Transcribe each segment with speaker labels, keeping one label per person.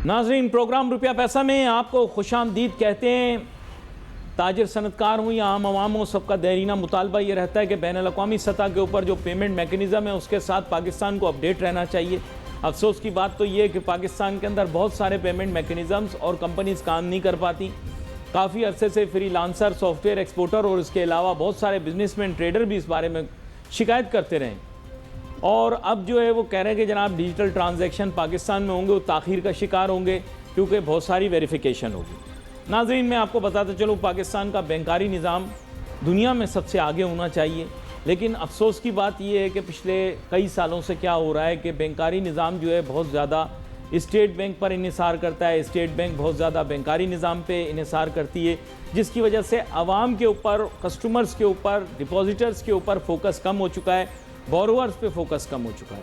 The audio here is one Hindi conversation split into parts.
Speaker 1: नाज़रीन, प्रोग्राम रुपया पैसा में आपको खुशामदीद कहते हैं। ताजिर सनतकार हूँ या आम आवाम हो, सबका देरीना मुतालबा ये रहता है कि बैनुल-अक़वामी सतह के ऊपर जो पेमेंट मैकेनिज़्म है उसके साथ पाकिस्तान को अपडेट रहना चाहिए। अफसोस की बात तो ये है कि पाकिस्तान के अंदर बहुत सारे पेमेंट मैकेनिज़म्स और कंपनीज़ काम नहीं कर पाती। काफ़ी अरसे से फ्रीलांसर, सॉफ्टवेयर एक्सपोर्टर और इसके अलावा बहुत सारे बिजनेसमैन, ट्रेडर भी इस बारे में शिकायत करते रहे और अब जो है वो कह रहे हैं कि जनाब डिजिटल ट्रांजैक्शन पाकिस्तान में होंगे वो ताख़ीर का शिकार होंगे क्योंकि बहुत सारी वेरिफिकेशन होगी। नाज़रीन, मैं आपको बताता चलूँ, पाकिस्तान का बैंकारी निज़ाम दुनिया में सबसे आगे होना चाहिए, लेकिन अफसोस की बात यह है कि पिछले कई सालों से क्या हो रहा है कि बैंकारी निज़ाम जो है बहुत ज़्यादा स्टेट बैंक पर इन्हिसार करता है। स्टेट बैंक बहुत ज़्यादा बैंकारी निज़ाम पे इन्हिसार करती है, जिसकी वजह से आवाम के ऊपर, कस्टमर्स के ऊपर, डिपॉजिटर्स के ऊपर फोकस कम हो चुका है, बोरोवर्स पे फोकस कम हो चुका है।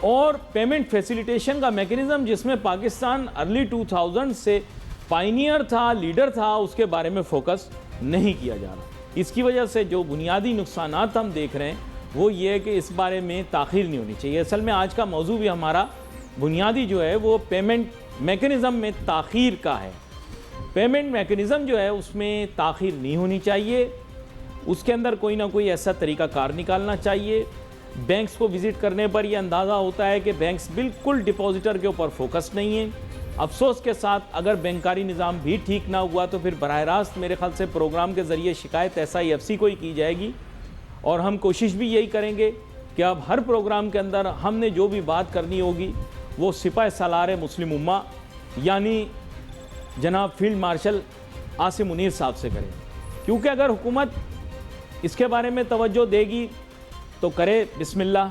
Speaker 1: और पेमेंट फैसिलिटेशन का मैकेनिज़्म जिसमें पाकिस्तान अर्ली 2000 से पायनियर था, लीडर था, उसके बारे में फोकस नहीं किया जा रहा। इसकी वजह से जो बुनियादी नुकसानात हम देख रहे हैं वो ये है कि इस बारे में ताख़ीर नहीं होनी चाहिए। असल में आज का मौजू भी हमारा बुनियादी जो है वो पेमेंट मैकेनिज़्म में ताख़ीर का है। पेमेंट मैकेनिज़्म जो है उसमें ताख़ीर नहीं होनी चाहिए, उसके अंदर कोई ना कोई ऐसा तरीक़ाकार निकालना चाहिए। बैंक्स को विज़िट करने पर यह अंदाज़ा होता है कि बैंक्स बिल्कुल डिपॉजिटर के ऊपर फोकस नहीं है। अफसोस के साथ अगर बैंकारी निज़ाम भी ठीक ना हुआ तो फिर बराह रास्त मेरे ख्याल से प्रोग्राम के ज़रिए शिकायत SIFC को ही की जाएगी और हम कोशिश भी यही करेंगे कि अब हर प्रोग्राम के अंदर हमने जो भी बात करनी होगी वो सिपाह सालार मुस्लिम उम्मा यानी जनाब फील्ड मार्शल आसिम मुनीर साहब से करें, क्योंकि अगर हुकूमत इसके बारे में तवज्जो देगी तो करे बिस्मिल्लाह,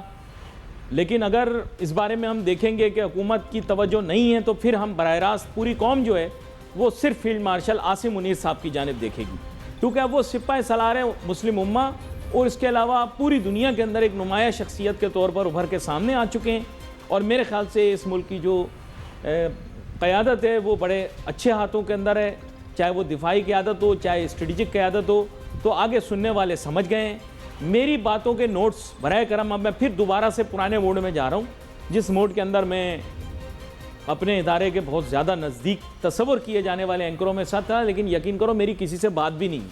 Speaker 1: लेकिन अगर इस बारे में हम देखेंगे कि हुकूमत की तवज्जो नहीं है तो फिर हम बराह रास्त पूरी कौम जो है वो सिर्फ फील्ड मार्शल आसिम मुनीर साहब की जानिब देखेगी, क्योंकि अब वो सिपाह सालार मुस्लिम उम्मा और इसके अलावा पूरी दुनिया के अंदर एक नुमाया शख्सियत के तौर पर उभर के सामने आ चुके हैं। और मेरे ख्याल से इस मुल्क की जो क़यादत है वो बड़े अच्छे हाथों के अंदर है, चाहे वो दिफाई क़यादत हो, चाहे स्ट्रेटजिक क़यादत हो। तो आगे सुनने वाले समझ गए हैं। मेरी बातों के नोट्स बराए करम अब मैं फिर दोबारा से पुराने मोड में जा रहा हूँ, जिस मोड के अंदर मैं अपने इदारे के बहुत ज़्यादा नज़दीक तस्वर किए जाने वाले एंकरों में साथ था, लेकिन यकीन करो मेरी किसी से बात भी नहीं।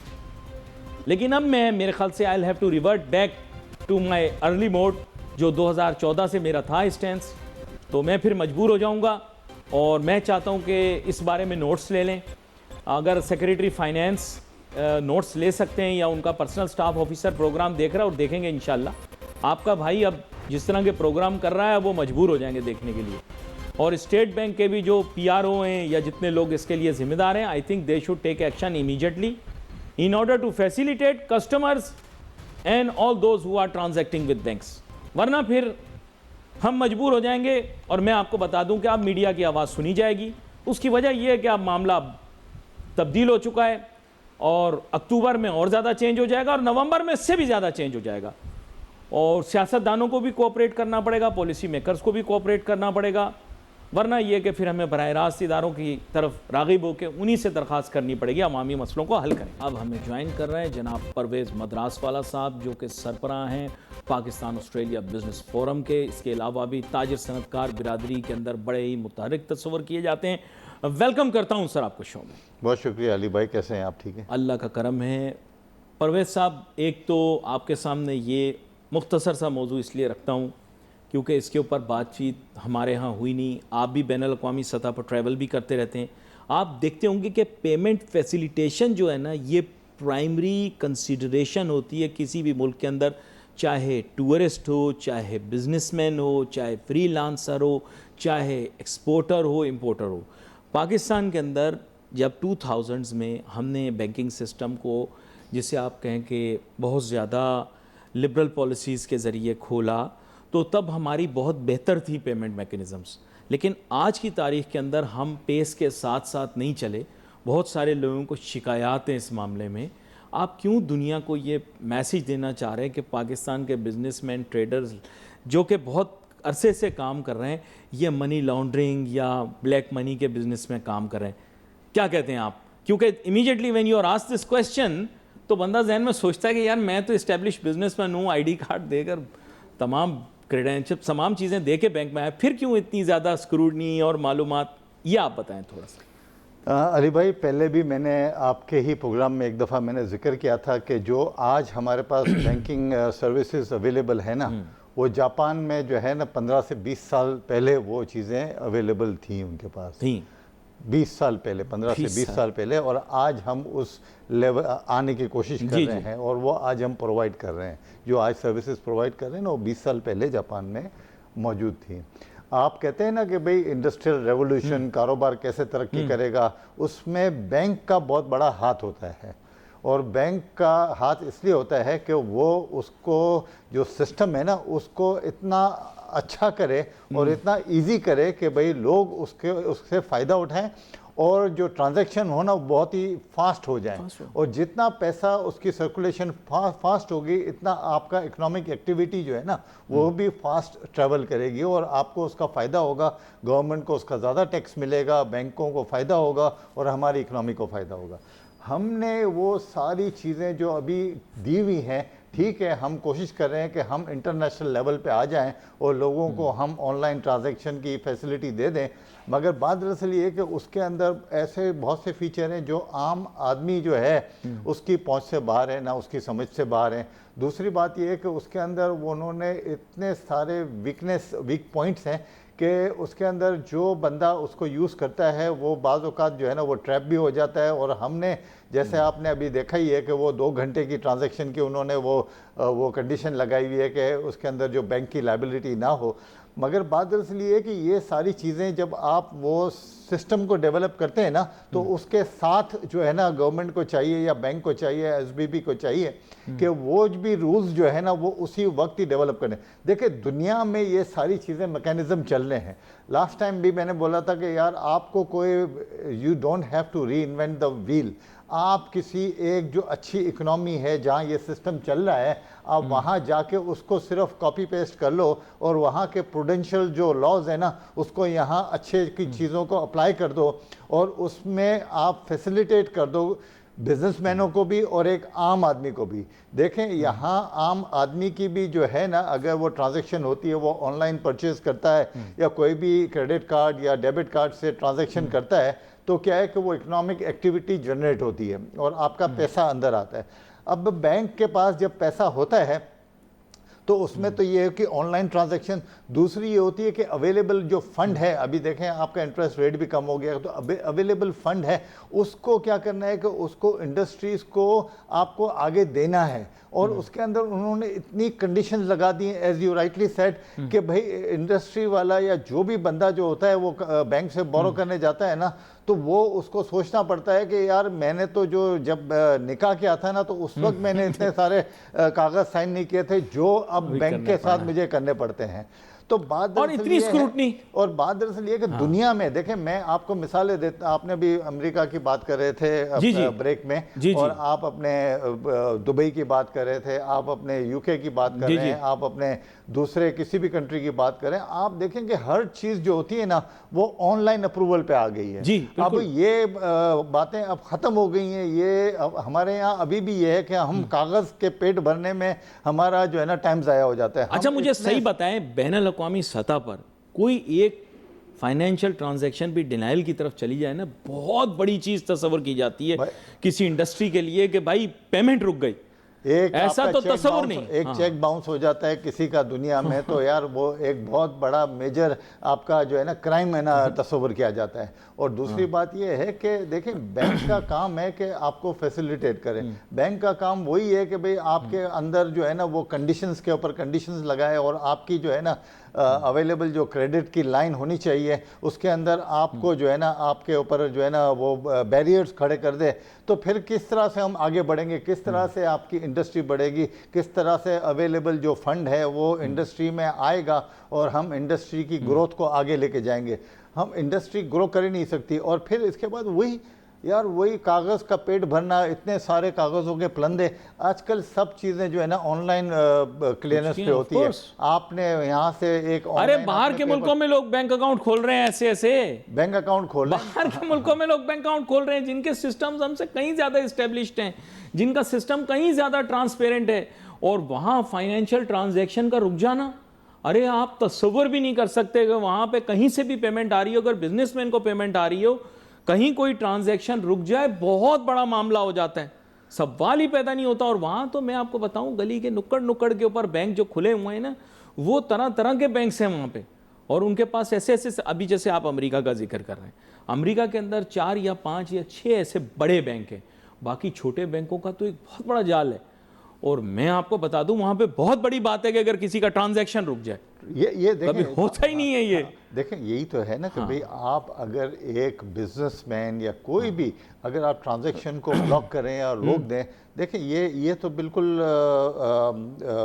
Speaker 1: लेकिन अब मैं मेरे ख्याल से I will have to revert back to my early mode जो 2014 से मेरा था स्टैंस, तो मैं फिर मजबूर हो जाऊँगा और मैं चाहता हूँ कि इस बारे में नोट्स ले लें। अगर सेक्रेटरी फाइनेंस नोट्स ले सकते हैं या उनका पर्सनल स्टाफ ऑफिसर प्रोग्राम देख रहा है और देखेंगे इंशाल्लाह। आपका भाई अब जिस तरह के प्रोग्राम कर रहा है वो मजबूर हो जाएंगे देखने के लिए। और स्टेट बैंक के भी जो PRO हैं या जितने लोग इसके लिए ज़िम्मेदार हैं, I think they should take action immediately in order to facilitate customers and all those who are transacting with banks, वरना फिर हम मजबूर हो जाएंगे। और मैं आपको बता दूं कि अब मीडिया की आवाज़ सुनी जाएगी। उसकी वजह यह है कि अब मामला तब्दील हो चुका है और अक्टूबर में और ज़्यादा चेंज हो जाएगा और नवंबर में इससे भी ज़्यादा चेंज हो जाएगा। और सियासतदानों को भी कोऑपरेट करना पड़ेगा, पॉलिसी मेकर्स को भी कोऑपरेट करना पड़ेगा, वरना ये कि फिर हमें बराह रास्त इदारों की तरफ राग़िब होकर उन्हीं से दरख्वास्त करनी पड़ेगी अवामी मसलों को हल करें। अब हमें ज्वाइन कर रहे हैं जनाब परवेज़ मद्रास वाला साहब, जो कि सरबराह हैं पाकिस्तान ऑस्ट्रेलिया बिज़नेस फोरम के। इसके अलावा भी ताजिर सनतकार बिरादरी के अंदर बड़े ही मुतहर्रिक तस्वर किए जाते हैं। वेलकम करता हूँ सर आपको शो में।
Speaker 2: बहुत शुक्रिया अली भाई, कैसे हैं आप? ठीक है,
Speaker 1: अल्लाह का करम है। परवेज़ साहब, एक तो आपके सामने ये मुख्तसर सा मौजू इसलिए रखता हूँ क्योंकि इसके ऊपर बातचीत हमारे यहाँ हुई नहीं। आप भी बैनुल-अक़वामी सतह पर ट्रैवल भी करते रहते हैं, आप देखते होंगे कि पेमेंट फैसिलिटेशन जो है ना, ये प्राइमरी कंसिडरेशन होती है किसी भी मुल्क के अंदर, चाहे टूरिस्ट हो, चाहे बिजनेसमैन हो, चाहे फ्रीलांसर हो, चाहे एक्सपोर्टर हो, इंपोर्टर हो। पाकिस्तान के अंदर जब 2000s में हमने बैंकिंग सिस्टम को, जिसे आप कहें कि बहुत ज़्यादा लिबरल पॉलिसीज़ के ज़रिए खोला, तो तब हमारी बहुत बेहतर थी पेमेंट मैकेनिज़म्स। लेकिन आज की तारीख़ के अंदर हम पेस के साथ साथ नहीं चले। बहुत सारे लोगों को शिकायत हैं इस मामले में। आप क्यों दुनिया को ये मैसेज देना चाह रहे हैं कि पाकिस्तान के बिजनेसमैन, ट्रेडर्स जो कि बहुत अरसे से काम कर रहे हैं, ये मनी लॉन्ड्रिंग या ब्लैक मनी के बिज़नेस में काम कर रहे हैं? क्या कहते हैं आप? क्योंकि immediately when you are asked this question तो बंदा जहन में सोचता है कि यार मैं तो इस्टेब्लिश बिजनेसमैन हूँ, ID कार्ड देकर तमाम क्रेडेंशियल तमाम चीज़ें दे के बैंक में आया, फिर क्यों इतनी ज़्यादा स्क्रूटनी और मालूमात? ये आप बताएं थोड़ा सा।
Speaker 2: अली भाई, पहले भी मैंने आपके ही प्रोग्राम में एक दफ़ा मैंने जिक्र किया था कि जो आज हमारे पास बैंकिंग सर्विसेज अवेलेबल है ना, वो जापान में जो है ना 15 से 20 साल पहले वो चीज़ें अवेलेबल थी उनके पास। 20 साल पहले, 15 से 20 साल पहले, और आज हम उस लेवल आने की कोशिश कर रहे हैं और वो आज हम प्रोवाइड कर रहे हैं। जो आज सर्विसेज प्रोवाइड कर रहे हैं ना, वो 20 साल पहले जापान में मौजूद थी। आप कहते हैं ना कि भाई इंडस्ट्रियल रेवोल्यूशन, कारोबार कैसे तरक्की करेगा, उसमें बैंक का बहुत बड़ा हाथ होता है। और बैंक का हाथ इसलिए होता है कि वो उसको जो सिस्टम है ना, उसको इतना अच्छा करे और इतना इजी करे कि भाई लोग उससे फ़ायदा उठाएं और जो ट्रांजैक्शन हो ना बहुत ही फास्ट हो जाए। और जितना पैसा उसकी सर्कुलेशन फास्ट होगी, इतना आपका इकोनॉमिक एक्टिविटी जो है ना वो भी फास्ट ट्रैवल करेगी और आपको उसका फ़ायदा होगा। गवर्नमेंट को उसका ज़्यादा टैक्स मिलेगा, बैंकों को फ़ायदा होगा और हमारी इकोनॉमी को फ़ायदा होगा। हमने वो सारी चीज़ें जो अभी दी हुई हैं, ठीक है, हम कोशिश कर रहे हैं कि हम इंटरनेशनल लेवल पे आ जाएं और लोगों को हम ऑनलाइन ट्रांजैक्शन की फैसिलिटी दे दें, मगर बात दरअसल ये है कि उसके अंदर ऐसे बहुत से फीचर हैं जो आम आदमी जो है उसकी पहुंच से बाहर है, ना उसकी समझ से बाहर है। दूसरी बात ये है कि उसके अंदर उन्होंने इतने सारे वीक पॉइंट्स हैं कि उसके अंदर जो बंदा उसको यूज़ करता है वो बाज़ औक़ात जो है ना वो ट्रैप भी हो जाता है। और हमने, जैसे आपने अभी देखा ही है कि वो 2 घंटे की ट्रांजैक्शन की उन्होंने वो कंडीशन लगाई हुई है कि उसके अंदर जो बैंक की लायबिलिटी ना हो। मगर बात दरअसल ये है कि ये सारी चीज़ें जब आप वो सिस्टम को डेवलप करते हैं ना, तो उसके साथ जो है ना गवर्नमेंट को चाहिए या बैंक को चाहिए, एसबीबी को चाहिए कि वो भी रूल्स जो है ना वो उसी वक्त ही डेवलप करें। देखिए, दुनिया में ये सारी चीज़ें मैकेनिज्म चल रहे हैं। लास्ट टाइम भी मैंने बोला था कि यार आपको कोई, you don't have to reinvent the wheel. आप किसी एक जो अच्छी इकोनॉमी है जहाँ ये सिस्टम चल रहा है, आप वहाँ जाके उसको सिर्फ कॉपी पेस्ट कर लो और वहाँ के प्रूडेंशियल जो लॉज है ना उसको यहाँ अच्छे की चीज़ों को अप्लाई कर दो और उसमें आप फैसिलिटेट कर दो बिजनेसमैनों को भी और एक आम आदमी को भी। देखें, यहाँ आम आदमी की भी जो है ना, अगर वो ट्रांजैक्शन होती है, वो ऑनलाइन परचेज करता है या कोई भी क्रेडिट कार्ड या डेबिट कार्ड से ट्रांजैक्शन करता है, तो क्या है कि वो इकोनॉमिक एक्टिविटी जनरेट होती है और आपका पैसा अंदर आता है। अब बैंक के पास जब पैसा होता है तो उसमें तो ये है कि ऑनलाइन ट्रांजैक्शन, दूसरी ये होती है कि अवेलेबल जो फंड है, अभी देखें आपका इंटरेस्ट रेट भी कम हो गया, तो अवेलेबल फंड है उसको क्या करना है कि उसको इंडस्ट्रीज़ को आपको आगे देना है। और उसके अंदर उन्होंने इतनी कंडीशंस लगा दी हैं, एज यू राइटली सेड, कि भाई इंडस्ट्री वाला या जो भी बंदा जो होता है वो बैंक से बोरो करने जाता है ना, तो वो उसको सोचना पड़ता है कि यार मैंने तो जो जब निकाह किया था ना, तो उस वक्त मैंने इतने सारे कागज साइन नहीं किए थे जो अब बैंक के साथ मुझे करने पड़ते हैं। तो बात
Speaker 1: और इतनी स्क्रूटनी,
Speaker 2: और बात दरअसल ये कि दुनिया में देखें, मैं आपको मिसालें देता, आपने भी अमेरिका की बात कर रहे थे ब्रेक में, और आप अपने दुबई की बात कर रहे थे, आप अपने यूके की बात कर रहे हैं, आप अपने दूसरे किसी भी कंट्री की बात करें, आप देखें कि हर चीज़ जो होती है ना वो ऑनलाइन अप्रूवल पे आ गई है। अब ये बातें अब ख़त्म हो गई हैं। ये हमारे यहाँ अभी भी ये है कि हम कागज़ के पेट भरने में हमारा जो है ना टाइम ज़ाया हो जाता है।
Speaker 1: अच्छा, मुझे सही बताएं, बैनुल-अक़वामी सतह पर कोई एक फाइनेंशियल ट्रांजैक्शन भी डिनाइल की तरफ चली जाए ना, बहुत बड़ी चीज़ तस्वर की जाती है किसी इंडस्ट्री के लिए कि भाई पेमेंट रुक गई, ऐसा तो तस्वर नहीं।
Speaker 2: एक चेक बाउंस हो जाता है किसी का दुनिया में, तो यार वो एक बहुत बड़ा मेजर आपका जो है ना क्राइम है ना तस्वर किया जाता है। और दूसरी बात ये है कि देखें, बैंक का काम है कि आपको फैसिलिटेट करें। बैंक का काम वही है कि भाई आपके अंदर जो है ना वो कंडीशंस के ऊपर कंडीशंस लगाए और आपकी जो है ना अवेलेबल जो क्रेडिट की लाइन होनी चाहिए उसके अंदर आपको जो है ना आपके ऊपर जो है ना वो बैरियर्स खड़े कर दे, तो फिर किस तरह से हम आगे बढ़ेंगे, किस तरह से आपकी इंडस्ट्री बढ़ेगी, किस तरह से अवेलेबल जो फंड है वो इंडस्ट्री में आएगा और हम इंडस्ट्री की ग्रोथ को आगे लेके जाएंगे। हम इंडस्ट्री ग्रो कर ही नहीं सकती। और फिर इसके बाद वही कागज़ का पेट भरना, इतने सारे कागज़ों के प्लंदे। आजकल सब चीज़ें जो है ना ऑनलाइन क्लियरेंस पे होती है। आपने यहाँ से एक,
Speaker 1: अरे बाहर के मुल्कों में लोग बैंक अकाउंट खोल रहे हैं, ऐसे
Speaker 2: बैंक अकाउंट खोल रहे हैं।
Speaker 1: बाहर के मुल्कों में लोग बैंक अकाउंट खोल रहे हैं जिनके सिस्टम्स हमसे कहीं ज़्यादा इस्टेब्लिश्ड हैं, जिनका सिस्टम कहीं ज़्यादा ट्रांसपेरेंट है, और वहाँ फाइनेंशियल ट्रांजैक्शन का रुक जाना अरे आप तस्वर भी नहीं कर सकते कि वहां पे कहीं से भी पेमेंट आ रही हो, अगर बिजनेसमैन को पेमेंट आ रही हो, कहीं कोई ट्रांजैक्शन रुक जाए बहुत बड़ा मामला हो जाता है, सवाल ही पैदा नहीं होता। और वहां तो मैं आपको बताऊं, गली के नुक्कड़ नुक्कड़ के ऊपर बैंक जो खुले हुए हैं ना, वो तरह तरह के बैंक्स हैं वहां पे, और उनके पास ऐसे ऐसे, अभी जैसे आप अमेरिका का जिक्र कर रहे हैं, अमेरिका के अंदर 4 या 5 या 6 ऐसे बड़े बैंक हैं, बाकी छोटे बैंकों का तो एक बहुत बड़ा जाल है। और मैं आपको बता दूं, वहां पे बहुत बड़ी बात है कि अगर किसी का ट्रांजैक्शन रुक जाए,
Speaker 2: ये
Speaker 1: कभी
Speaker 2: देखें,
Speaker 1: होता ही नहीं है ये।
Speaker 2: देखें यही तो है ना कि भाई आप अगर एक बिजनेसमैन या कोई भी अगर आप ट्रांजैक्शन को ब्लॉक करें या रोक दें, देखें ये तो बिल्कुल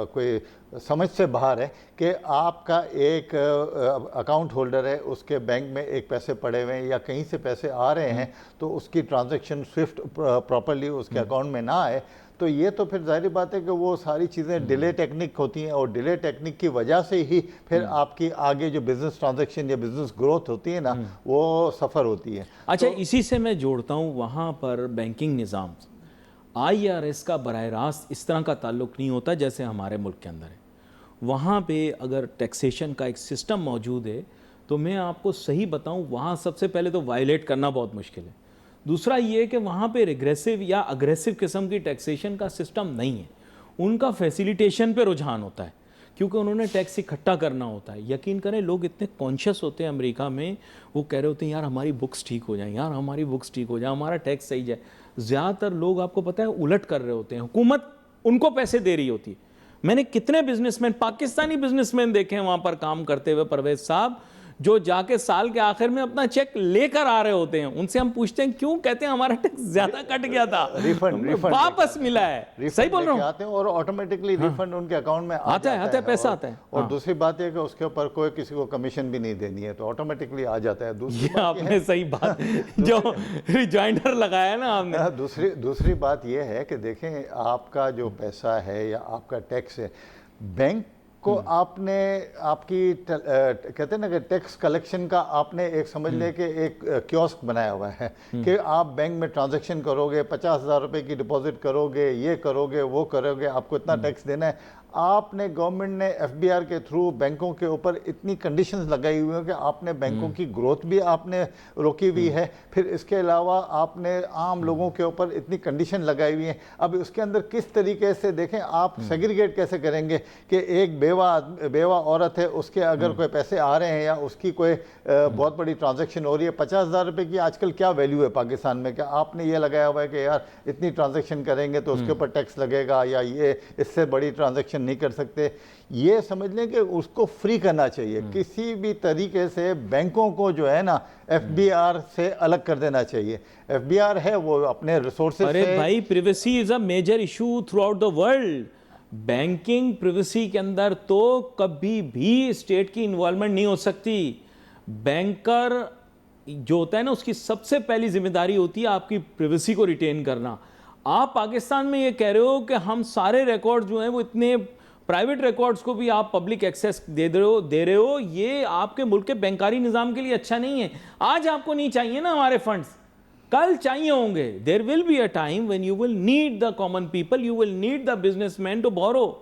Speaker 2: कोई समझ से बाहर है कि आपका एक अकाउंट होल्डर है, उसके बैंक में एक पैसे पड़े हुए हैं या कहीं से पैसे आ रहे हैं, तो उसकी ट्रांजैक्शन स्विफ्ट प्रॉपरली उसके अकाउंट में ना आए, तो ये तो फिर जाहिर बात है कि वो सारी चीज़ें डिले टेक्निक होती हैं, और डिले टेक्निक की वजह से ही फिर आपकी आगे जो बिजनेस ट्रांजैक्शन या बिजनेस ग्रोथ होती है ना, वो सफ़र होती है।
Speaker 1: अच्छा, इसी से मैं जोड़ता हूँ, वहाँ पर बैंकिंग निज़ाम IRS का बराह रास्त इस तरह का ताल्लुक़ नहीं होता जैसे हमारे मुल्क के अंदर है। वहाँ पे अगर टैक्सेशन का एक सिस्टम मौजूद है, तो मैं आपको सही बताऊँ, वहाँ सबसे पहले तो वायलेट करना बहुत मुश्किल है। दूसरा ये कि वहाँ पे रिग्रेसिव या अग्रेसिव किस्म की टैक्सेशन का सिस्टम नहीं है, उनका फैसिलिटेशन पे रुझान होता है, क्योंकि उन्होंने टैक्स इकट्ठा करना होता है। यकीन करें, लोग इतने कॉन्शियस होते हैं अमेरिका में, वो कह रहे होते हैं यार हमारी बुक्स ठीक हो जाएं, यार हमारी बुक्स ठीक हो जाए, हमारा टैक्स सही जाए। ज़्यादातर लोग, आपको पता है, उलट कर रहे होते हैं, हुकूमत उनको पैसे दे रही होती है। मैंने कितने बिजनेसमैन, पाकिस्तानी बिजनेसमैन देखे हैं वहाँ पर काम करते हुए, परवेज साहब, जो जाके साल के आखिर में अपना चेक लेकर आ रहे होते हैं। उनसे हम पूछते हैं क्यों, कहते हैं हमारा टैक्स ज्यादा कट गया था,
Speaker 2: रिफंड
Speaker 1: वापस मिला है। सही बोल रहा हूँ,
Speaker 2: आते हैं और ऑटोमेटिकली रिफंड उनके अकाउंट में
Speaker 1: आता है, पैसा आता है।
Speaker 2: और दूसरी बात है कि उसके ऊपर कोई किसी को कमीशन भी नहीं देनी है, तो ऑटोमेटिकली आ जाता है। दूसरी
Speaker 1: ये आपने सही बात जो रिजॉइंडर लगाया ना आपने।
Speaker 2: दूसरी बात यह है कि देखें, आपका जो पैसा है या आपका टैक्स है, बैंक को आपने आपकी कहते हैं ना कि टैक्स कलेक्शन का आपने एक समझ ले कि एक कियोस्क बनाया हुआ है कि आप बैंक में ट्रांजैक्शन करोगे, 50,000 रुपए की डिपॉजिट करोगे, ये करोगे, वो करोगे, आपको इतना टैक्स देना है। आपने गवर्नमेंट ने FBR के थ्रू बैंकों के ऊपर इतनी कंडीशंस लगाई हुई हैं कि आपने बैंकों की ग्रोथ भी आपने रोकी हुई है, फिर इसके अलावा आपने आम लोगों के ऊपर इतनी कंडीशन लगाई हुई है। अब उसके अंदर किस तरीके से देखें, आप सेग्रीगेट कैसे करेंगे कि एक बेवा औरत है, उसके अगर कोई पैसे आ रहे हैं या उसकी कोई बहुत बड़ी ट्रांजैक्शन हो रही है, 50,000 रुपये की आजकल क्या वैल्यू है पाकिस्तान में, क्या आपने ये लगाया हुआ है कि यार इतनी ट्रांजैक्शन करेंगे तो उसके ऊपर टैक्स लगेगा, या ये इससे बड़ी ट्रांजैक्शन नहीं कर सकते। ये समझ लें कि उसको फ्री करना चाहिए, किसी भी तरीके से बैंकों को जो है ना FBR से अलग कर देना चाहिए। FBR है वो अपने रिसोर्सेज
Speaker 1: अरे भाई, privacy is a major issue throughout the world. Banking privacy के अंदर तो कभी भी स्टेट की इन्वॉल्वमेंट नहीं हो सकती। बैंकर जो होता है ना, उसकी सबसे पहली जिम्मेदारी होती है आपकी प्रिवेसी को रिटेन करना। आप पाकिस्तान में ये कह रहे हो कि हम सारे रिकॉर्ड जो हैं वो इतने प्राइवेट रिकॉर्ड्स को भी आप पब्लिक एक्सेस दे रहे हो, ये आपके मुल्क के बैंकारी निज़ाम के लिए अच्छा नहीं है। आज आपको नहीं चाहिए ना हमारे फंड्स, कल चाहिए होंगे। There will be a time when you will need the common people, you will need the businessman to borrow.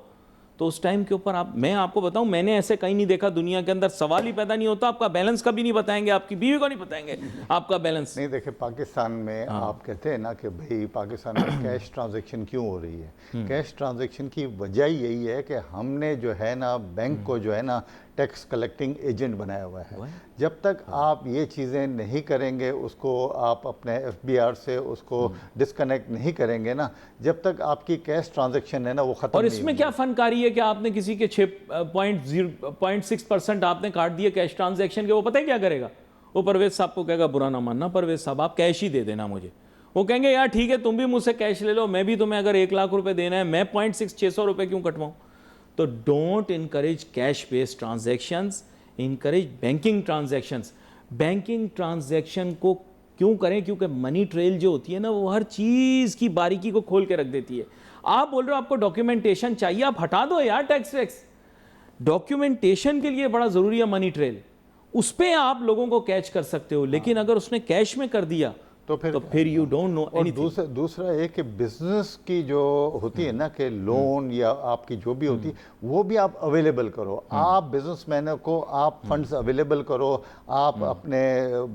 Speaker 1: तो उस टाइम के ऊपर मैं आपको बताऊं, मैंने ऐसे कहीं नहीं देखा दुनिया के अंदर, सवाल ही पैदा नहीं होता। आपका बैलेंस कभी नहीं बताएंगे, आपकी बीवी को नहीं बताएंगे आपका बैलेंस।
Speaker 2: नहीं, देखिए पाकिस्तान में आप कहते हैं ना कि भाई पाकिस्तान में कैश ट्रांजैक्शन क्यों हो रही है। कैश ट्रांजैक्शन की वजह यही है कि हमने जो है ना बैंक को जो है ना टैक्स कलेक्टिंग एजेंट बनाया हुआ है। जब तक आप ये चीज़ें नहीं करेंगे, उसको आप अपने FBR से उसको डिस्कनेक्ट नहीं करेंगे ना, जब तक आपकी कैश ट्रांजैक्शन है ना वो खत्म।
Speaker 1: और इसमें क्या फनकारी है कि आपने किसी के 6.6% आपने काट दिए कैश ट्रांजैक्शन के, वो पता है क्या करेगा? वो परवेज साहब को कहेगा, बुरा ना मानना परवेज साहब, आप कैश ही दे देना मुझे। वो कहेंगे यार ठीक है, तुम भी मुझसे कैश ले लो, मैं भी तुम्हें अगर 1 लाख रुपए देना है, मैं 600 रुपए क्यों कटवाऊं? तो don't encourage cash based transactions, encourage banking transactions. Banking transaction को क्यों करें? क्योंकि मनी ट्रेल जो होती है ना, वो हर चीज़ की बारीकी को खोल के रख देती है। आप बोल रहे हो आपको डॉक्यूमेंटेशन चाहिए, आप हटा दो यार टैक्स। डॉक्यूमेंटेशन के लिए बड़ा ज़रूरी है मनी ट्रेल, उस पर आप लोगों को कैच कर सकते हो। लेकिन अगर उसने कैश में कर दिया
Speaker 2: तो
Speaker 1: फिर यू डोंट नो
Speaker 2: और दूसरा एक कि बिजनेस की जो होती है ना कि लोन या आपकी जो भी होती है वो भी आप अवेलेबल करो। आप बिजनेसमैनों को आप फंड्स अवेलेबल करो, आप अपने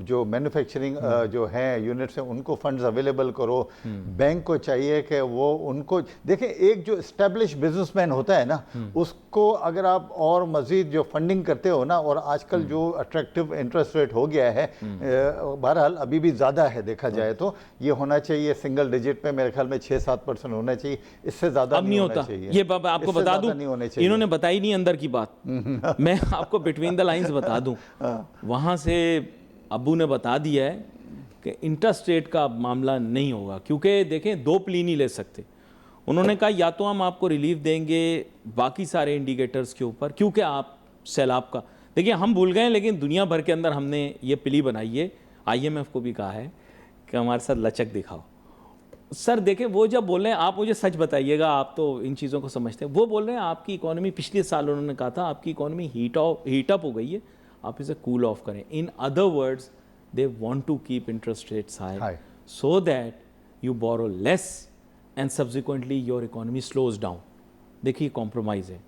Speaker 2: जो मैन्युफैक्चरिंग जो हैं यूनिट्स हैं उनको फंड्स अवेलेबल करो। बैंक को चाहिए कि वो उनको देखिए, एक जो एस्टेब्लिश बिजनेसमैन होता है ना उसको अगर आप और मजीद जो फंडिंग करते हो ना, और आजकल जो अट्रैक्टिव इंटरेस्ट रेट हो गया है, बहरहाल अभी भी ज़्यादा है देखा जाए तो, ये होना चाहिए सिंगल डिजिट पे, मेरे ख्याल में 6-7% होना चाहिए, इससे ज़्यादा
Speaker 1: नहीं होता ये आपको बता दूं, इन्होंने बताई नहीं अंदर की बात मैं आपको बिटवीन द लाइंस बता दूं, वहाँ से अब्बू ने बता दिया है कि इंटरेस्ट रेट का मामला नहीं होगा, क्योंकि देखें दो प्ली नहीं ले सकते। उन्होंने कहा या तो हम आपको रिलीफ देंगे बाकी सारे इंडिकेटर्स के ऊपर, क्योंकि आप सैलाब का देखिए हम भूल गए, लेकिन दुनिया भर के अंदर हमने ये प्ली बनाई है, IMF को भी कहा है कि हमारे साथ लचक दिखाओ। सर देखें वो जब बोल रहे हैं, आप मुझे सच बताइएगा, आप तो इन चीज़ों को समझते हैं, वो बोल रहे हैं आपकी इकोनॉमी पिछले साल उन्होंने कहा था आपकी इकोनॉमी हीट अप हो गई है, आप इसे कूल ऑफ करें। In other words they want to keep interest rates high so that you borrow less and subsequently your economy slows down. देखिए कॉम्प्रोमाइज़ है,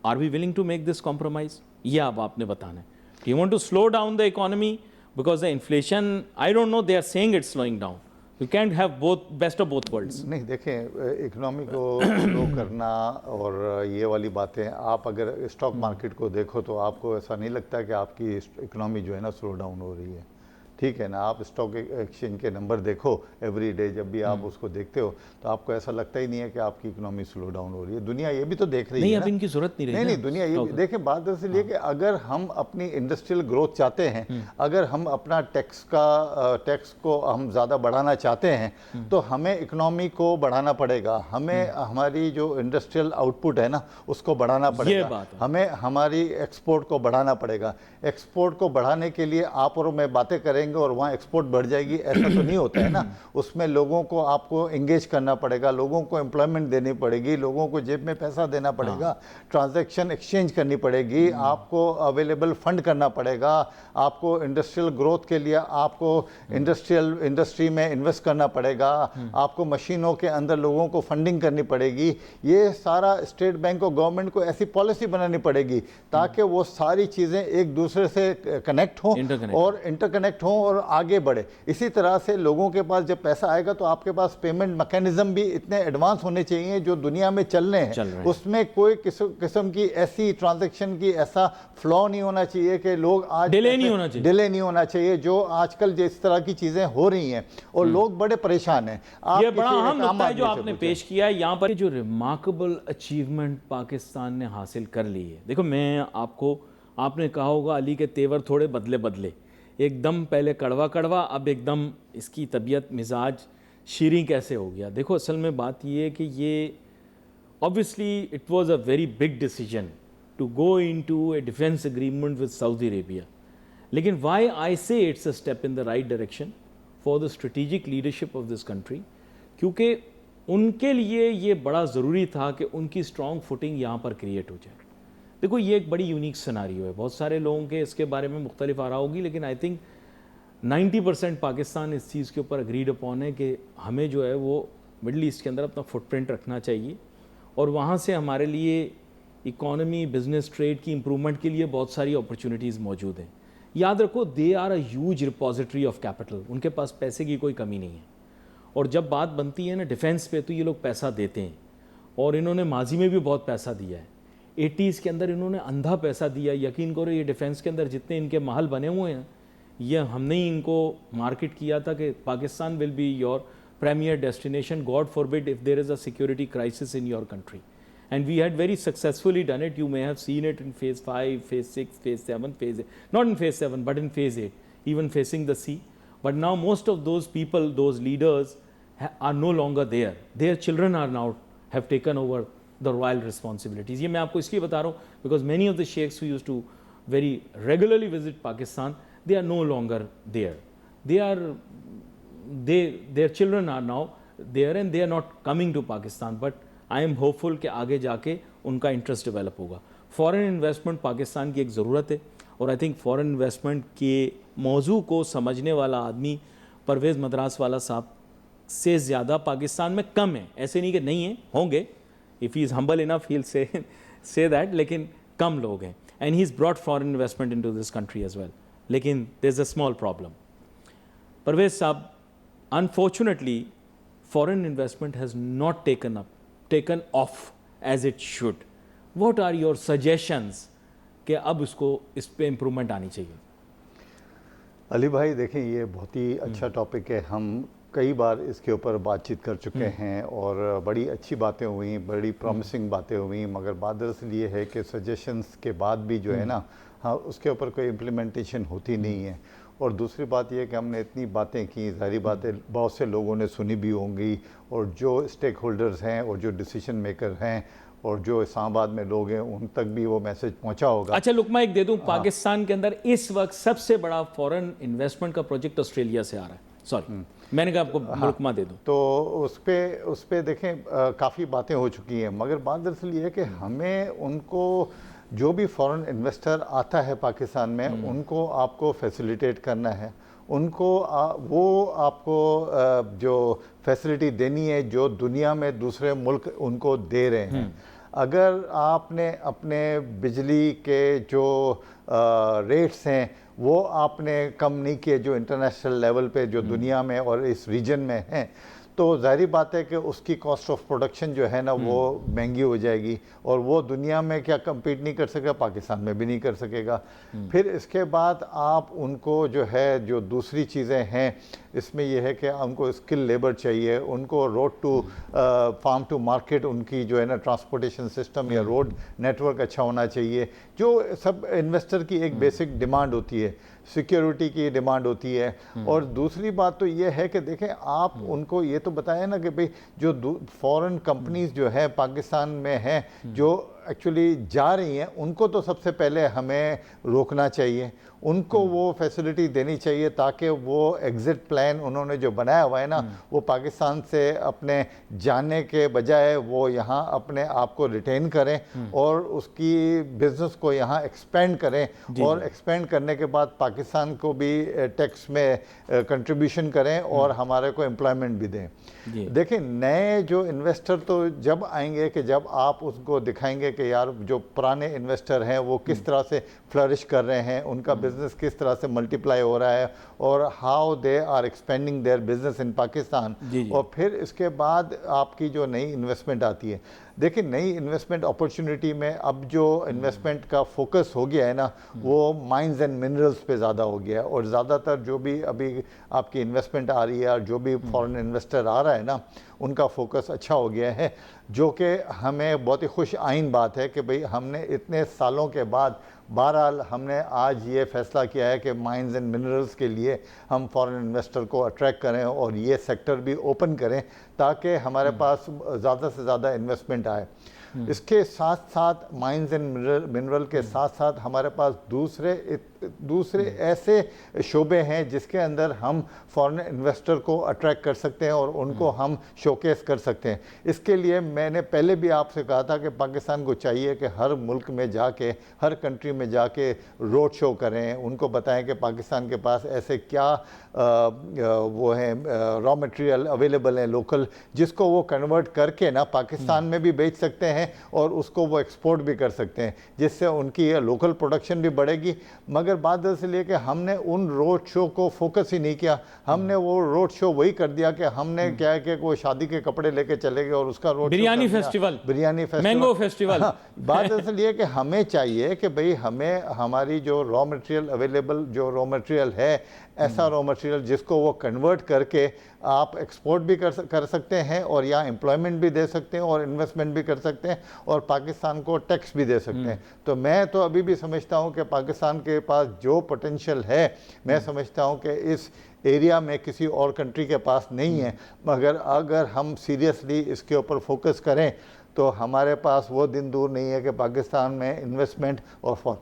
Speaker 1: are we willing to make this compromise? ये अब आपने बताना है। Do you want to slow down the economy because the inflation, I don't know, they are saying it's slowing down. You can't have both, best of both worlds.
Speaker 2: नहीं देखें, इकोनॉमी को स्लो करना और ये वाली बातें, आप अगर स्टॉक मार्केट को देखो तो आपको ऐसा नहीं लगता कि आपकी इकोनॉमी जो है ना स्लो डाउन हो रही है, ठीक है ना। आप स्टॉक एक्सचेंज के नंबर देखो एवरी डे, जब भी आप उसको देखते हो तो आपको ऐसा लगता ही नहीं है कि आपकी इकोनॉमी स्लो डाउन हो रही है। दुनिया ये भी तो देख रही है
Speaker 1: नहीं, अब इनकी जरूरत नहीं रही।
Speaker 2: नहीं, दुनिया ये भी देखे, बात दरअसल ये कि अगर हम अपनी इंडस्ट्रियल ग्रोथ चाहते हैं, अगर हम अपना टैक्स को हम ज़्यादा बढ़ाना चाहते हैं तो हमें इकोनॉमी को बढ़ाना पड़ेगा, हमें हमारी जो इंडस्ट्रियल आउटपुट है ना उसको बढ़ाना पड़ेगा, हमें हमारी एक्सपोर्ट को बढ़ाना पड़ेगा। एक्सपोर्ट को बढ़ाने के लिए आप और मैं बातें करेंगे और वहाँ एक्सपोर्ट बढ़ जाएगी, ऐसा तो नहीं होता है ना। उसमें लोगों को आपको एंगेज करना पड़ेगा, लोगों को एम्प्लॉयमेंट देनी पड़ेगी, लोगों को जेब में पैसा देना पड़ेगा, ट्रांजैक्शन एक्सचेंज करनी पड़ेगी, आपको अवेलेबल फंड करना पड़ेगा, आपको इंडस्ट्रियल ग्रोथ के लिए आपको इंडस्ट्री में इन्वेस्ट करना पड़ेगा, आपको मशीनों के अंदर लोगों को फंडिंग करनी पड़ेगी। ये सारा स्टेट बैंक और गवर्नमेंट को ऐसी पॉलिसी बनानी पड़ेगी ताकि वो सारी चीज़ें एक दूसरे से कनेक्ट हों और इंटरकनेक्ट हों और आगे बढ़े। इसी तरह से लोगों के पास जब पैसा आएगा तो आपके पास पेमेंट मैकेनिज्म भी इतने एडवांस होने चाहिए जो दुनिया में चल रहे हैं, उसमें कोई किस्म की ऐसी ट्रांजैक्शन की ऐसा फ्लॉ नहीं होना चाहिए कि लोग आज डिले नहीं होना चाहिए जो आजकल जिस तरह की चीजें हो रही हैं और लोग बड़े परेशान हैं।
Speaker 1: ये बड़ा अहम नुकता है जो आपने पेश किया है यहाँ पर, जो रिमार्केबल अचीवमेंट पाकिस्तान ने हासिल कर ली है। देखो मैं आपने कहा होगा अली के तेवर थोड़े बदले, एकदम पहले कड़वा कड़वा, अब एकदम इसकी तबीयत मिजाज शीरीं कैसे हो गया। देखो असल में बात ये है कि ये obviously it was a very big decision to go into a defence agreement with Saudi Arabia, लेकिन why I say it's a step in the right direction for the strategic leadership of this country, क्योंकि उनके लिए ये बड़ा ज़रूरी था कि उनकी स्ट्रॉन्ग फुटिंग यहाँ पर क्रिएट हो जाए। देखो ये एक बड़ी यूनिक सिनारियो है, बहुत सारे लोगों के इसके बारे में मुख्तलिफ आ रहा होगी, लेकिन आई थिंक 90% पाकिस्तान इस चीज़ के ऊपर अग्रीड अपॉन है कि हमें जो है वो मिडल ईस्ट के अंदर अपना फुटप्रिंट रखना चाहिए और वहाँ से हमारे लिए इकोनॉमी, बिजनेस, ट्रेड की इम्प्रूवमेंट के लिए बहुत सारी अपॉर्चुनिटीज़ मौजूद हैं। याद रखो they are a huge repository of capital, उनके पास पैसे की कोई कमी नहीं है। और जब बात बनती है ना डिफेंस पे तो ये लोग पैसा देते हैं और इन्होंने माजी में भी बहुत पैसा दिया है। 80s के अंदर इन्होंने अंधा पैसा दिया, यकीन करो ये डिफेंस के अंदर जितने इनके महल बने हुए हैं ये हमने ही इनको मार्केट किया था कि Pakistan will be your premier destination, god forbid if there is a security crisis in your country, and we had very successfully done it. You may have seen it in phase 5, phase 6, phase 7, phase 8. Not in phase 7 but in phase 8, even facing the sea. But now most of those people, those leaders are no longer there. Their children are now have taken over the royal responsibilities. ये मैं आपको इसलिए बता रहा हूँ because many of the sheikhs who used to very regularly visit Pakistan, they are no longer there. Their children are now there and they are not coming to Pakistan. But I am hopeful कि आगे जाके उनका इंटरेस्ट डेवलप होगा। फॉरेन इन्वेस्टमेंट पाकिस्तान की एक ज़रूरत है और आई थिंक फॉरेन इन्वेस्टमेंट के मौजू को समझने वाला आदमी परवेज़ मद्रास वाला साहब से ज़्यादा पाकिस्तान में कम है। ऐसे नहीं कि नहीं है, होंगे, if he is humble enough he will say that, लेकिन कम लोग हैं। And he is brought foreign investment into this country as well, लेकिन there is a small problem. Parvez साहब, unfortunately foreign investment has not taken off as it should. What are your suggestions कि अब इस पे इम्प्रूवमेंट आनी चाहिए?
Speaker 2: अली भाई देखें, ये बहुत ही अच्छा टॉपिक है। हम कई बार इसके ऊपर बातचीत कर चुके हैं और बड़ी अच्छी बातें हुई, बड़ी प्रॉमिसिंग बातें हुई, मगर बात दरअसल ये है कि सजेशंस के बाद भी जो है ना, हाँ, उसके ऊपर कोई इम्प्लीमेंटेशन होती नहीं है। और दूसरी बात यह कि हमने इतनी बातें की, सारी बातें बहुत से लोगों ने सुनी भी होंगी, और जो स्टेक होल्डर्स हैं और जो डिसीजन मेकर हैं और जो इस्लामाबाद में लोग हैं, उन तक भी वो मैसेज पहुंचा होगा।
Speaker 1: अच्छा लुकमा एक दे दूं, पाकिस्तान के अंदर इस वक्त सबसे बड़ा फॉरेन इन्वेस्टमेंट का प्रोजेक्ट ऑस्ट्रेलिया से आ रहा है। सॉरी, मैंने कहा आपको लुकमा दे दूं।
Speaker 2: तो उस पे देखें काफ़ी बातें हो चुकी हैं, मगर बात दरअसल ये है कि हमें उनको, जो भी फॉरेन इन्वेस्टर आता है पाकिस्तान में, उनको आपको फैसिलिटेट करना है, उनको वो आपको जो फैसिलिटी देनी है जो दुनिया में दूसरे मुल्क उनको दे रहे हैं। अगर आपने अपने बिजली के जो रेट्स हैं वो आपने कम नहीं किए जो इंटरनेशनल लेवल पे जो दुनिया में और इस रीजन में हैं, तो जाहिर बात है कि उसकी कॉस्ट ऑफ प्रोडक्शन जो है ना वो महंगी हो जाएगी, और वो दुनिया में क्या कम्पीट नहीं कर सकेगा, पाकिस्तान में भी नहीं कर सकेगा। फिर इसके बाद आप उनको जो है, जो दूसरी चीज़ें हैं इसमें यह है कि उनको स्किल लेबर चाहिए, उनको road to farm to market, उनकी जो है ना ट्रांसपोर्टेशन सिस्टम या रोड नेटवर्क अच्छा होना चाहिए, जो सब इन्वेस्टर की एक बेसिक डिमांड होती है। सिक्योरिटी की डिमांड होती है। और दूसरी बात तो ये है कि देखें, आप उनको ये तो बताया ना कि भाई जो फॉरेन कंपनीज जो है पाकिस्तान में हैं, जो एक्चुअली जा रही हैं, उनको तो सबसे पहले हमें रोकना चाहिए, उनको वो फैसिलिटी देनी चाहिए ताकि वो एग्ज़िट प्लान उन्होंने जो बनाया हुआ है ना, वो पाकिस्तान से अपने जाने के बजाय वो यहाँ अपने आप को रिटेन करें और उसकी बिज़नेस को यहाँ एक्सपेंड करें, और एक्सपेंड करने के बाद पाकिस्तान को भी टैक्स में कंट्रीब्यूशन करें और हमारे को एम्प्लॉयमेंट भी दें। देखिए, नए जो इन्वेस्टर तो जब आएंगे कि जब आप उसको दिखाएंगे कि यार जो पुराने इन्वेस्टर हैं वो किस तरह से फ्लरिश कर रहे हैं, उनका बिजनेस किस तरह से मल्टीप्लाई हो रहा है, और how they are expanding their business in Pakistan. और फिर इसके बाद आपकी जो नई इन्वेस्टमेंट आती है, देखिए नई इन्वेस्टमेंट अपॉर्चुनिटी में अब जो इन्वेस्टमेंट का फोकस हो गया है ना, वो माइंस एंड मिनरल्स पे ज़्यादा हो गया है, और ज़्यादातर जो भी अभी आपकी इन्वेस्टमेंट आ रही है और जो भी फॉरेन इन्वेस्टर आ रहा है ना, उनका फोकस अच्छा हो गया है, जो कि हमें बहुत ही खुश आइन बात है कि भाई हमने इतने सालों के बाद बहरहाल हमने आज ये फ़ैसला किया है कि माइंस एंड मिनरल्स के लिए हम फॉरेन इन्वेस्टर को अट्रैक्ट करें और ये सेक्टर भी ओपन करें ताकि हमारे पास ज़्यादा से ज़्यादा इन्वेस्टमेंट आए। इसके साथ साथ माइंस एंड मिनरल के साथ साथ हमारे पास दूसरे ऐसे शोबे हैं जिसके अंदर हम फॉरेन इन्वेस्टर को अट्रैक्ट कर सकते हैं और उनको हम शोकेस कर सकते हैं। इसके लिए मैंने पहले भी आपसे कहा था कि पाकिस्तान को चाहिए कि हर मुल्क में जाके, हर कंट्री में जाके रोड शो करें, उनको बताएं कि पाकिस्तान के पास ऐसे क्या वो हैं रॉ मटेरियल अवेलेबल हैं लोकल, जिसको वो कन्वर्ट करके ना पाकिस्तान में भी बेच सकते हैं और उसको वो एक्सपोर्ट भी कर सकते हैं, जिससे उनकी लोकल प्रोडक्शन भी बढ़ेगी। मगर बात दरअसल ये कि हमने उन रोड शो को फोकस ही नहीं किया, हमने वो रोड शो वही कर दिया कि हमने क्या है कि कोई शादी के कपड़े लेके चले गए और उसका road
Speaker 1: biryani festival, mango festival.
Speaker 2: बात दरअसल ये कि हमें चाहिए कि भाई हमें हमारी जो रॉ मटेरियल अवेलेबल जो रॉ मटेरियल है, ऐसा रॉ मटेरियल जिसको वो कन्वर्ट करके आप एक्सपोर्ट भी कर सकते हैं और यहाँ एम्प्लॉयमेंट भी दे सकते हैं और इन्वेस्टमेंट भी कर सकते हैं और पाकिस्तान को टैक्स भी दे सकते हैं। तो मैं तो अभी भी समझता हूँ कि पाकिस्तान के पास जो पोटेंशियल है, मैं समझता हूँ कि इस एरिया में किसी और कंट्री के पास नहीं है, मगर अगर हम सीरियसली इसके ऊपर फोकस करें तो हमारे पास वो दिन दूर नहीं है कि पाकिस्तान में इन्वेस्टमेंट और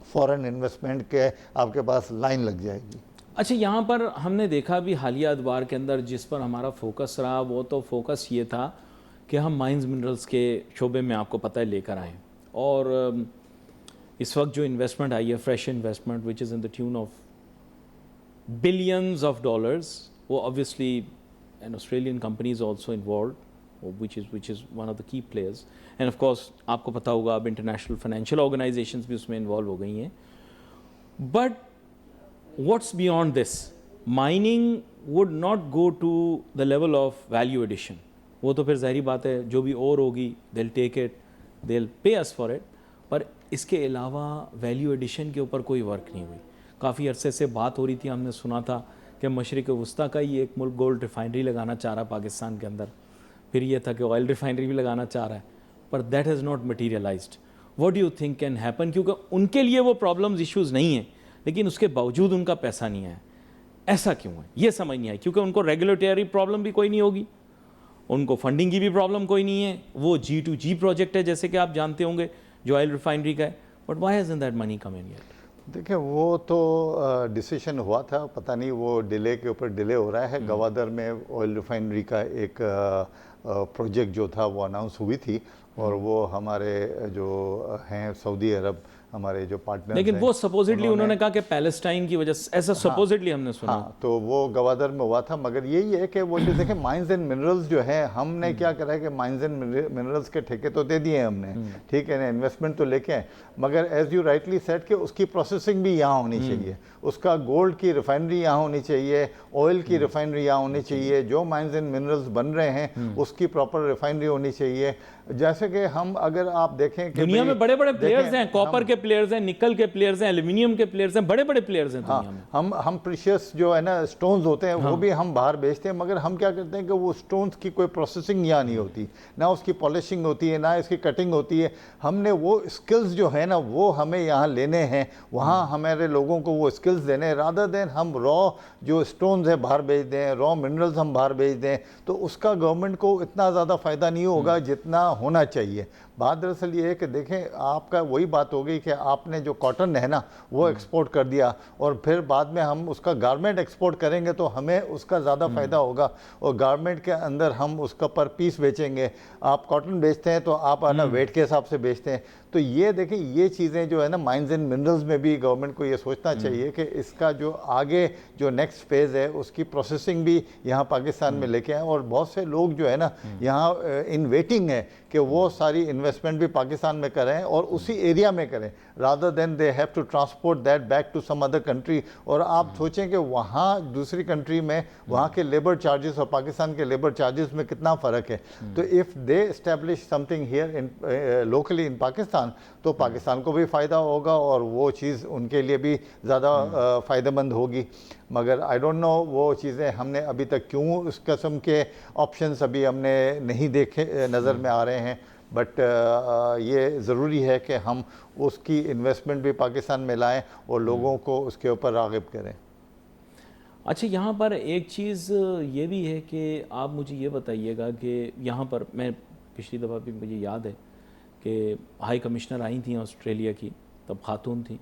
Speaker 2: फॉरेन इन्वेस्टमेंट के आपके पास लाइन लग जाएगी।
Speaker 1: अच्छा, यहाँ पर हमने देखा भी हालिया अदवार के अंदर जिस पर हमारा फोकस रहा वो तो फोकस ये था कि हम माइंस मिनरल्स के शोबे में आपको पता है लेकर आएँ, और इस वक्त जो इन्वेस्टमेंट आई है fresh investment which is in the tune of billions of dollars, वो obviously an Australian company is also involved, which is one of the key players, and of course आपको पता होगा अब international financial organizations भी उसमें involve हो गई हैं. But what's beyond this? Mining would not go to the level of value addition. वो तो फिर ज़ाहिरी बात है, जो भी और होगी they'll take it, they'll pay us for it. पर इसके अलावा वैल्यू एडिशन के ऊपर कोई वर्क नहीं हुई. काफ़ी अरसे से बात हो रही थी, हमने सुना था कि मशरिक़ वस्ता का ही एक मुल्क गोल्ड रिफाइनरी लगाना चाह रहा है पाकिस्तान के अंदर. फिर ये था कि ऑयल रिफाइनरी भी लगाना चाह रहा है, पर that has not materialised. What do you think can happen? क्योंकि उनके लिए वो प्रॉब्लम्स इश्यूज़ नहीं हैं, लेकिन उसके बावजूद उनका पैसा नहीं आया. ऐसा क्यों है ये समझ नहीं आई. क्योंकि उनको रेगुलेटरी प्रॉब्लम भी कोई नहीं होगी, उनको फंडिंग की भी प्रॉब्लम कोई नहीं है. वो G2G प्रोजेक्ट है जैसे कि आप जानते होंगे जो ऑयल रिफाइनरी का है. But why hasn't that money come in yet?
Speaker 2: देखिए वो तो डिसीजन हुआ था, पता नहीं वो डिले के ऊपर डिले हो रहा है. गवादर में ऑयल रिफाइनरी का एक प्रोजेक्ट जो था वो अनाउंस हुई थी, और वो हमारे जो हैं सऊदी अरब हमारे जो पार्टनर,
Speaker 1: लेकिन वो सपोजिटली उन्होंने कहा कि पैलेस्टाइन की वजह से, ऐसा सपोजिटली हमने सुना.
Speaker 2: हाँ, तो वो गवादर में हुआ था. मगर यही है कि वो जो देखें माइंस एंड मिनरल्स जो है, हमने क्या करा है कि माइंस एंड मिनरल्स के ठेके तो दे दिए हमने, ठीक है ना, इन्वेस्टमेंट तो लेके आए, मगर एज यू राइटली सेड कि उसकी प्रोसेसिंग भी यहाँ होनी चाहिए, उसका गोल्ड की रिफाइनरी यहाँ होनी चाहिए, ऑयल की रिफाइनरी यहाँ होनी चाहिए, जो माइंस एंड मिनरल्स बन रहे हैं उसकी प्रॉपर रिफाइनरी होनी चाहिए. जैसे कि हम अगर आप देखें कि
Speaker 1: दुनिया में बड़े बड़े प्लेयर्स हैं, कॉपर के प्लेयर्स हैं, निकल के प्लेयर्स हैं, एल्यूमिनियम के प्लेयर्स हैं, बड़े बड़े प्लेयर्स हैं दुनिया में.
Speaker 2: हम प्रीशियस जो है ना स्टोन्स होते हैं वो भी हम बाहर बेचते हैं, मगर हम क्या करते हैं कि वो स्टोन्स की कोई प्रोसेसिंग यहाँ नहीं होती, ना उसकी पॉलिशिंग होती है, ना इसकी कटिंग होती है. हमने वो स्किल्स जो है ना वो हमें यहाँ लेने हैं, वहाँ हमारे लोगों को वो स्किल्स देने हैं, रादर देन हम रॉ जो स्टोन्स है बाहर बेच दें, रॉ मिनरल्स हम बाहर बेच दें, तो उसका गवर्नमेंट को इतना ज़्यादा फ़ायदा नहीं होगा जितना होना चाहिए. बात दरअसल ये है कि देखें आपका वही बात हो गई कि आपने जो कॉटन है ना वो एक्सपोर्ट कर दिया, और फिर बाद में हम उसका गारमेंट एक्सपोर्ट करेंगे तो हमें उसका ज़्यादा फ़ायदा होगा, और गारमेंट के अंदर हम उसका पर पीस बेचेंगे. आप कॉटन बेचते हैं तो आप है ना वेट के हिसाब से बेचते हैं. तो ये देखें ये चीज़ें जो है ना माइंस एंड मिनरल्स में भी गवर्नमेंट को ये सोचना चाहिए कि इसका जो आगे जो नेक्स्ट फेज़ है उसकी प्रोसेसिंग भी यहाँ पाकिस्तान में लेके आए. और बहुत से लोग जो है ना यहाँ इन वेटिंग है कि वो सारी इन्वेस्टमेंट भी पाकिस्तान में करें और उसी एरिया में करें, rather than they have to transport that back to some other country. और आप सोचें कि वहाँ दूसरी कंट्री में वहाँ के लेबर चार्जेस और पाकिस्तान के लेबर चार्जेस में कितना फ़र्क है. तो if they establish something here in locally in Pakistan तो पाकिस्तान को भी फ़ायदा होगा और वो चीज़ उनके लिए भी ज़्यादा फ़ायदेमंद होगी. मगर आई डोंट नो वो चीज़ें हमने अभी तक क्यों उस किस्म के ऑप्शंस अभी हमने नहीं देखे नज़र में आ रहे हैं. बट ये ज़रूरी है कि हम उसकी इन्वेस्टमेंट भी पाकिस्तान में लाएं और लोगों को उसके ऊपर राग़िब करें.
Speaker 1: अच्छा, यहाँ पर एक चीज़ ये भी है कि आप मुझे ये बताइएगा कि यहाँ पर मैं पिछली दफ़ा भी मुझे याद है कि हाई कमिश्नर आई थी ऑस्ट्रेलिया की, तब खातून थी,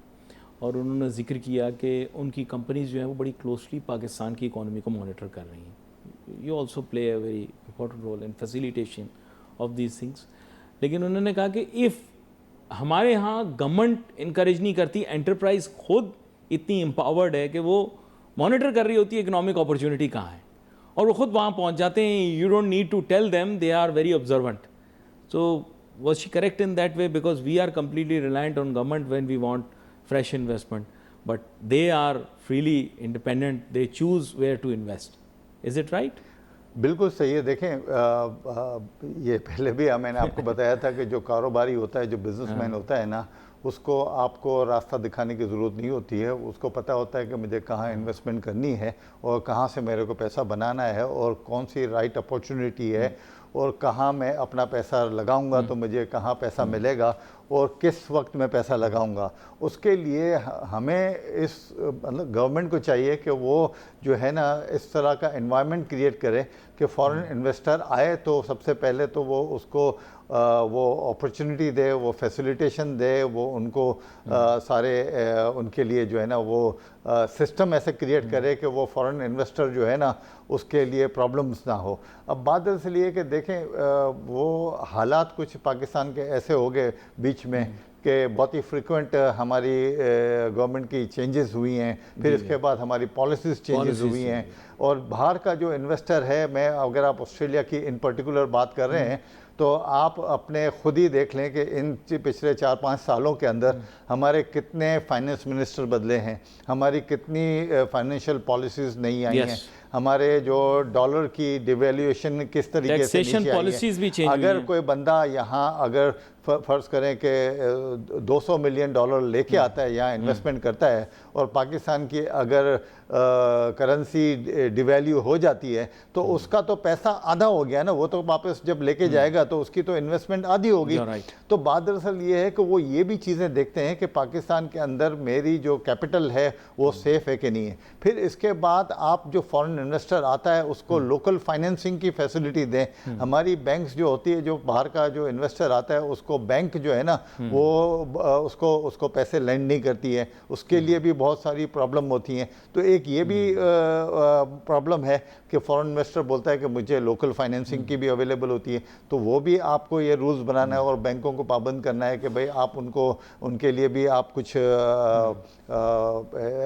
Speaker 1: और उन्होंने जिक्र किया कि उनकी कंपनीज जो हैं वो बड़ी क्लोजली पाकिस्तान की इकॉनमी को मॉनिटर कर रही हैं. You also play a very important role in facilitation of these things. लेकिन उन्होंने कहा कि इफ़ हमारे यहाँ गवर्नमेंट इनकरेज नहीं करती, एंटरप्राइज खुद इतनी एम्पावर्ड है कि वो मॉनिटर कर रही होती है इकोनॉमिक अपॉर्चुनिटी कहाँ है, और वो खुद वहाँ पहुँच जाते हैं. You don't need to tell them, they are very observant. So was she correct in that way? Because we are completely reliant on government when we want fresh investment, but they are freely independent, they choose where to invest. Is it right?
Speaker 2: बिल्कुल सही है. देखें ये पहले भी मैंने आपको बताया था कि जो कारोबारी होता है, जो बिजनेसमैन होता है ना, उसको आपको रास्ता दिखाने की ज़रूरत नहीं होती है. उसको पता होता है कि मुझे कहाँ इन्वेस्टमेंट करनी है और कहाँ से मेरे को पैसा बनाना है और कौन सी राइट अपॉर्चुनिटी है और कहाँ मैं अपना पैसा लगाऊंगा तो मुझे कहाँ पैसा मिलेगा और किस वक्त में पैसा लगाऊंगा. उसके लिए हमें इस मतलब गवर्नमेंट को चाहिए कि वो जो है ना इस तरह का एनवायरनमेंट क्रिएट करे कि फॉरेन इन्वेस्टर आए तो सबसे पहले तो वो उसको वो अपॉर्चुनिटी दे, वो फैसिलिटेशन दे, वो उनको सारे उनके लिए जो है ना वो सिस्टम ऐसे क्रिएट करे कि वो फॉरेन इन्वेस्टर जो है ना उसके लिए प्रॉब्लम्स ना हो. अब बात दरअसल ये कि देखें वो हालात कुछ पाकिस्तान के ऐसे हो गए बीच में कि बहुत ही फ्रिक्वेंट हमारी गवर्नमेंट की चेंजेस हुई हैं, फिर इसके बाद हमारी पॉलिसीज़ चेंजेस हुई हैं, और बाहर का जो इन्वेस्टर है, मैं अगर आप ऑस्ट्रेलिया की इन पर्टिकुलर बात कर रहे हैं तो आप अपने खुद ही देख लें कि इन पिछले 4-5 सालों के अंदर हमारे कितने फाइनेंस मिनिस्टर बदले हैं, हमारी कितनी फाइनेंशियल पॉलिसीज़ नहीं आई हैं, हमारे जो डॉलर की डिवेल्यूएशन किस तरीके से नीचे आई है। अगर कोई बंदा यहाँ अगर फ़र्ज़ करें कि $200 मिलियन लेके आता है, यहाँ इन्वेस्टमेंट करता है, और पाकिस्तान की अगर करेंसी डिवैल्यू हो जाती है तो उसका तो पैसा आधा हो गया ना, वो तो वापस जब लेके जाएगा तो उसकी तो इन्वेस्टमेंट आधी होगी। तो बात दरअसल ये है कि वो ये भी चीज़ें देखते हैं कि पाकिस्तान के अंदर मेरी जो कैपिटल है वो सेफ़ है कि नहीं है। फिर इसके बाद आप जो फॉरेन इन्वेस्टर आता है उसको लोकल फाइनेंसिंग की फैसिलिटी दें। हमारी बैंक्स जो होती है, जो बाहर का जो इन्वेस्टर आता है उसको बैंक जो है ना वो उसको पैसे लेंड नहीं करती है, उसके लिए भी बहुत सारी प्रॉब्लम होती हैं। तो एक ये भी प्रॉब्लम है कि फॉरेन इन्वेस्टर बोलता है कि मुझे लोकल फाइनेंसिंग की भी अवेलेबल होती है, तो वो भी आपको ये रूल्स बनाना है और बैंकों को पाबंद करना है कि भाई आप उनके लिए भी आप कुछ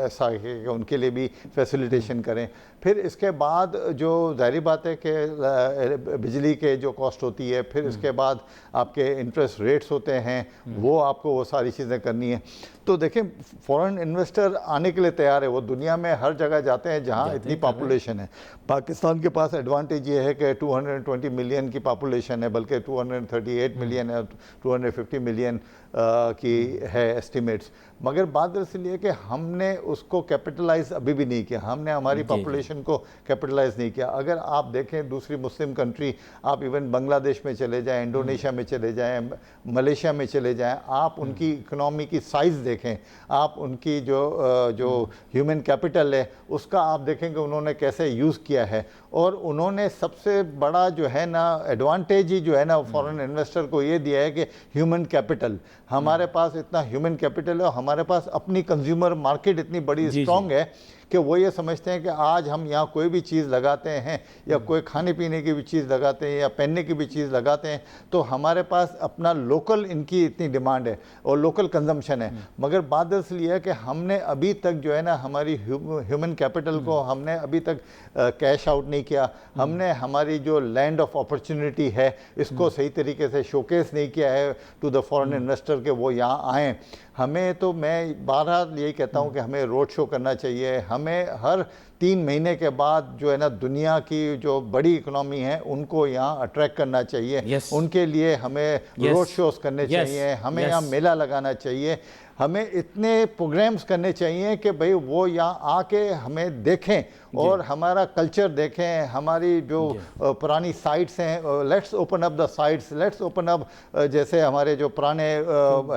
Speaker 2: ऐसा है कि उनके लिए भी फैसिलिटेशन करें। फिर इसके बाद जो ज़ाहिर बात है कि बिजली के जो कॉस्ट होती है, फिर इसके बाद आपके इंटरेस्ट रेट्स होते हैं, वो आपको वो सारी चीज़ें करनी है। तो देखें, फॉरेन इन्वेस्टर आने के लिए तैयार है, वो दुनिया में हर जगह जाते हैं जहाँ इतनी पॉपुलेशन है। पाकिस्तान के पास एडवांटेज ये है कि 220 मिलियन की पॉपुलेशन है, बल्कि 238 मिलियन है, 250 मिलियन की है एस्टिमेट्स। मगर बात दरअसल ये है कि हमने उसको कैपिटलाइज अभी भी नहीं किया, हमने हमारी पॉपुलेशन को कैपिटलाइज नहीं किया। अगर आप देखें दूसरी मुस्लिम कंट्री, आप इवन बांग्लादेश में चले जाएं, इंडोनेशिया में चले जाएं, मलेशिया में चले जाएं, आप उनकी इकनॉमी की साइज़ देखें, आप उनकी जो ह्यूमन कैपिटल है उसका आप देखेंगे उन्होंने कैसे यूज़ किया है। और उन्होंने सबसे बड़ा जो है ना एडवांटेज ही जो है ना फॉरेन इन्वेस्टर को ये दिया है कि ह्यूमन कैपिटल, हमारे पास इतना ह्यूमन कैपिटल है और हमारे पास अपनी कंज्यूमर मार्केट इतनी बड़ी स्ट्रॉन्ग है कि वो ये समझते हैं कि आज हम यहाँ कोई भी चीज़ लगाते हैं या कोई खाने पीने की भी चीज़ लगाते हैं या पहनने की भी चीज़ लगाते हैं तो हमारे पास अपना लोकल इनकी इतनी डिमांड है और लोकल कंजम्पशन है। मगर बात दरअसल ये है कि हमने अभी तक जो है ना हमारी ह्यूमन कैपिटल को हमने अभी तक कैश आउट नहीं किया, हमने हमारी जो लैंड ऑफ अपॉर्चुनिटी है इसको सही तरीके से शोकेस नहीं किया है टू द फॉरेन इन्वेस्टर के वो यहाँ आएँ। हमें तो मैं बारह यही कहता हूँ कि हमें रोड शो करना चाहिए, हमें हर 3 महीने के बाद जो है ना दुनिया की जो बड़ी इकोनॉमी है उनको यहाँ अट्रैक्ट करना चाहिए, उनके लिए हमें रोड शोज करने चाहिए, हमें यहाँ मेला लगाना चाहिए, हमें इतने प्रोग्राम्स करने चाहिए कि भाई वो यहाँ आके हमें देखें और हमारा कल्चर देखें, हमारी जो पुरानी साइट्स हैं, let's open up the sites, let's open up जैसे हमारे जो पुराने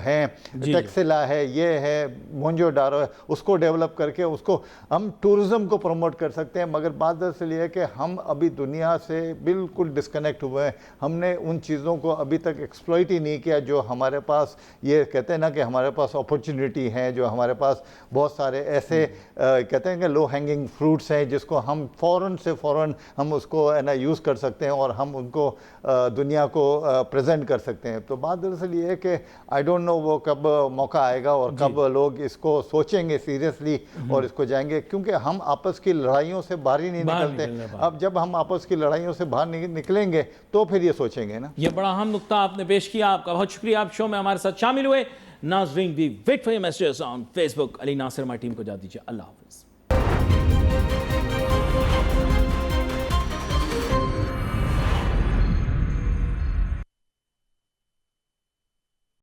Speaker 2: हैं, टेक्सिला है, ये है, मोहनजोदारो है, उसको डेवलप करके उसको हम टूरिज़्म को प्रमोट कर सकते हैं। मगर बात दरअसल ये है कि हम अभी दुनिया से बिल्कुल डिस्कनेक्ट हुए हैं, हमने उन चीज़ों को अभी तक एक्सप्लॉइट ही नहीं किया जो हमारे पास, ये कहते हैं ना कि हमारे पास अपॉर्चुनिटी है, जो हमारे पास बहुत सारे ऐसे कहते हैं कि लो हैंगिंग फ्रूट्स हैं जिसको हम फ़ौरन से फ़ौरन हम उसको है ना यूज़ कर सकते हैं और हम उनको दुनिया को प्रेजेंट कर सकते हैं। तो बात दरअसल ये है कि आई डोंट नो वो कब मौका आएगा और कब लोग इसको सोचेंगे सीरियसली और इसको जाएंगे, क्योंकि हम आपस की लड़ाइयों से बाहर ही नहीं निकलते। अब जब हम आपस की लड़ाइयों से बाहर निकलेंगे तो फिर ये सोचेंगे ना।
Speaker 1: ये बड़ा अहम नुक्ता आपने पेश किया, आपका बहुत शुक्रिया, आप शो में हमारे साथ शामिल हुए। नाज़रीन, we wait for your messages on Facebook. Ali Nasir हमारी टीम को जा दीजिए, अल्लाह हाफ़िज़।